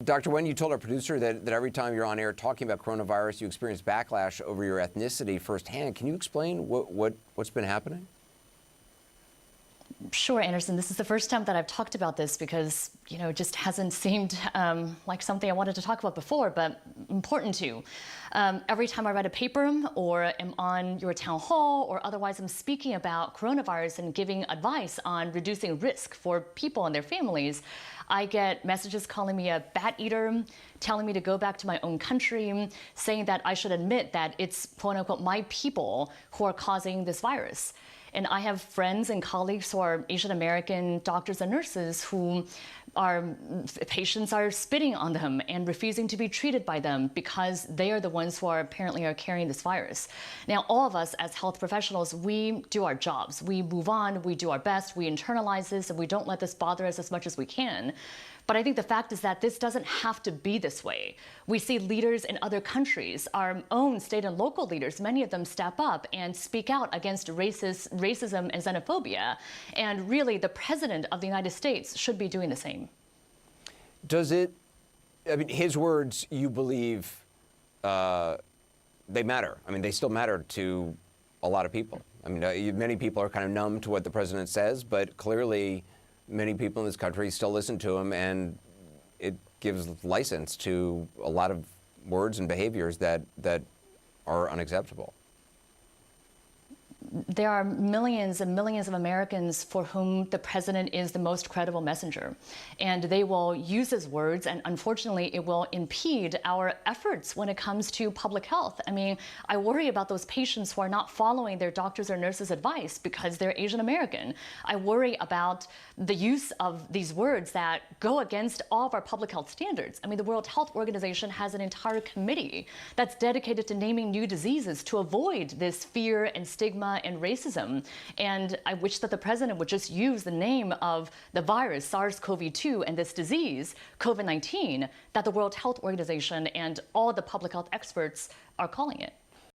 Dr. Wen, you told our producer that every time you're on air talking about coronavirus, you experience backlash over your ethnicity firsthand. Can you explain what's been happening? Sure, Anderson. This is the first time that I've talked about this because, it just hasn't seemed like something I wanted to talk about before, but important to. Every time I write a paper or am on your town hall or otherwise I'm speaking about coronavirus and giving advice on reducing risk for people and their families, I get messages calling me a bat eater, telling me to go back to my own country, saying that I should admit that it's, quote unquote, my people who are causing this virus. And I have friends and colleagues who are Asian American doctors and nurses who patients are spitting on them and refusing to be treated by them because they are the ones who apparently are carrying this virus. Now, all of us as health professionals, we do our jobs. We move on, we do our best, we internalize this, and we don't let this bother us as much as we can. But I think the fact is that this doesn't have to be this way. We see leaders in other countries, our own state and local leaders, many of them step up and speak out against racism and xenophobia. And really, the president of the United States should be doing the same. Does it, his words, you believe, they matter. They still matter to a lot of people. Many people are kind of numb to what the president says, but clearly, many people in this country still listen to him, and it gives license to a lot of words and behaviors that are unacceptable. There are millions and millions of Americans for whom the president is the most credible messenger. And they will use his words, and unfortunately, it will impede our efforts when it comes to public health. I worry about those patients who are not following their doctors' or nurses' advice because they're Asian American. I worry about the use of these words that go against all of our public health standards. The World Health Organization has an entire committee that's dedicated to naming new diseases to avoid this fear and stigma and racism. And I wish that the president would just use the name of the virus, SARS-CoV-2, and this disease, COVID-19, that the World Health Organization and all the public health experts are calling it.